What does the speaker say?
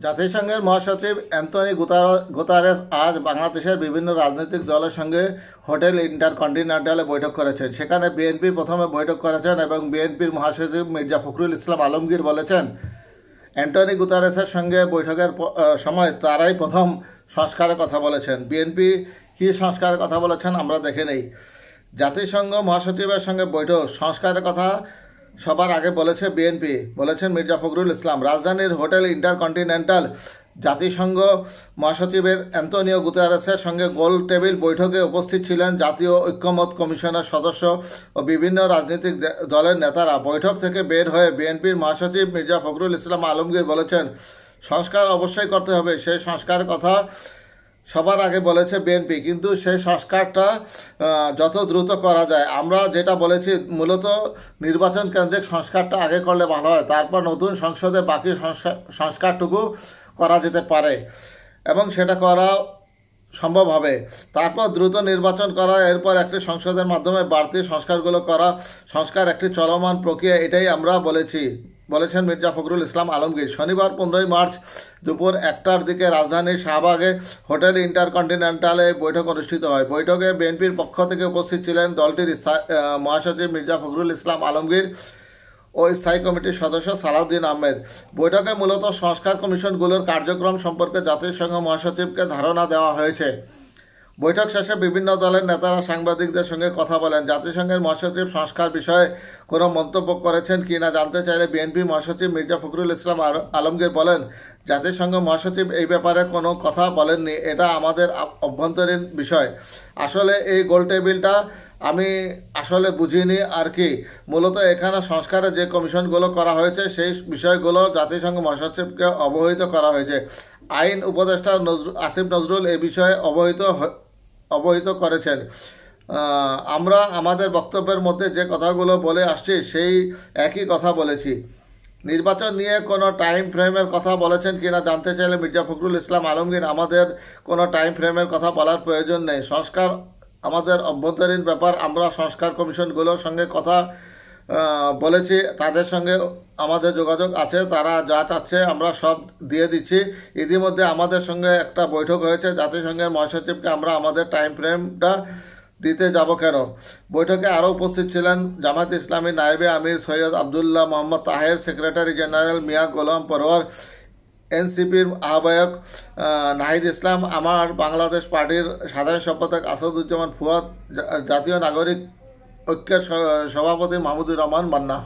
জাতিসংঘের মহাসচিব Antonio Guterres আজ বাংলাদেশের বিভিন্ন রাজনৈতিক দলের সঙ্গে হোটেল ইন্টারকন্টিনেন্টালে বৈঠক করেছেন। সেখানে বিএনপি প্রথমে বৈঠক করেছেন এবং বিএনপির মহাসচিব মির্জা ফখরুল ইসলাম আলমগীর বলেছেন, অ্যান্টনি গুতারেসের সঙ্গে বৈঠকের সময় তারাই প্রথম সংস্কারের কথা বলেছেন। বিএনপি কী সংস্কারের কথা বলেছেন আমরা দেখে নেই। জাতিসংঘ মহাসচিবের সঙ্গে বৈঠক সংস্কারের কথা সবার আগে বলেছে বিএনপি, বলেছেন মির্জা ফখরুল ইসলাম। রাজধানীর হোটেল ইন্টারকন্টিনেন্টাল জাতিসংঘ মহাসচিবের অ্যান্তনিও গুতেরেসের সঙ্গে গোল টেবিল বৈঠকে উপস্থিত ছিলেন জাতীয় ঐক্যমত কমিশনের সদস্য ও বিভিন্ন রাজনৈতিক দলের নেতারা। বৈঠক থেকে বের হয়ে বিএনপির মহাসচিব মির্জা ফখরুল ইসলাম আলমগীর বলেছেন, সংস্কার অবশ্যই করতে হবে। সেই সংস্কারের কথা সবার আগে বলেছে বিএনপি, কিন্তু সেই সংস্কারটা যত দ্রুত করা যায়। আমরা যেটা বলেছি মূলত নির্বাচন কেন্দ্রিক সংস্কারটা আগে করলে ভালো হয়, তারপর নতুন সংসদে বাকি সংস্কারটুকু করা যেতে পারে এবং সেটা করা সম্ভব হবে। তারপর দ্রুত নির্বাচন করা, এরপর একটি সংসদের মাধ্যমে বাড়তি সংস্কারগুলো করা। সংস্কার একটি চলমান প্রক্রিয়া, এটাই আমরা বলেছেন মির্জা ফখরুল ইসলাম আলমগীর। শনিবার 15 মার্চ দুপুর 1টার দিকে রাজধানীর শাহবাগে হোটেল ইন্টারকন্টিনেন্টালে বৈঠক অনুষ্ঠিত হয়। বৈঠকে বিএনপির পক্ষ থেকে উপস্থিত ছিলেন দলটির মহাসচিব মির্জা ফখরুল ইসলাম আলমগীর ও স্থায়ী কমিটির সদস্য সালাউদ্দিন আহমেদ। বৈঠকে মূলত সংস্কার কমিশনগুলোর কার্যক্রম সম্পর্কে জাতিসংঘ মহাসচিবকে ধারণা দেওয়া হয়েছে। বৈঠক শেষে বিভিন্ন দলের নেতারা সাংবাদিকদের সঙ্গে কথা বলেন। জাতিসংঘের মহাসচিব সংস্কার বিষয়ে কোনো মন্তব্য করেছেন কি না জানতে চাইলে বিএনপি মহাসচিব মির্জা ফখরুল ইসলাম আলমগীর বলেন, জাতিসংঘ মহাসচিব এই ব্যাপারে কোনো কথা বলেননি, এটা আমাদের অভ্যন্তরীণ বিষয়। আসলে এই গোল টেবিলটা আমি বুঝিনি আর কি। মূলত এখানে সংস্কারে যে কমিশনগুলো করা হয়েছে সেই বিষয়গুলো জাতিসংঘ মহাসচিবকে অবহিত করা হয়েছে। আইন উপদেষ্টা আসিফ নজরুল এই বিষয়ে অবহিত করেছেন। আমরা আমাদের বক্তব্যের মধ্যে যে কথাগুলো বলে আসছি সেই একই কথা বলেছি। নির্বাচন নিয়ে কোনো টাইম ফ্রেমের কথা বলেছেন কিনা জানতে চাইলে মির্জা ফখরুল ইসলাম আলমগীর, আমাদের কোনো টাইম ফ্রেমের কথা বলার প্রয়োজন নেই। সংস্কার আমাদের অভ্যন্তরীণ ব্যাপার। আমরা সংস্কার কমিশনগুলোর সঙ্গে কথা বলেছি, তাদের সঙ্গে আমাদের যোগাযোগ আছে, তারা যা চাচ্ছে আমরা সব দিয়ে দিচ্ছি। ইতিমধ্যে আমাদের সঙ্গে একটা বৈঠক হয়েছে জাতিসংঘের মহাসচিবকে আমরা আমাদের টাইম ফ্রেমটা দিতে যাব কেন। বৈঠকে আরও উপস্থিত ছিলেন জামায়াত ইসলামী নায়েবে আমির সৈয়দ আবদুল্লাহ মোহাম্মদ তাহের, সেক্রেটারি জেনারেল মিয়া গোলাম পরওয়ার, এনসিপির আহ্বায়ক নাহিদ ইসলাম, আমার বাংলাদেশ পার্টির সাধারণ সম্পাদক আসাদুজ্জামান ফুয়াদ, জাতীয় নাগরিক ঐক্যের সভাপতি মাহমুদুর রহমান মান্না।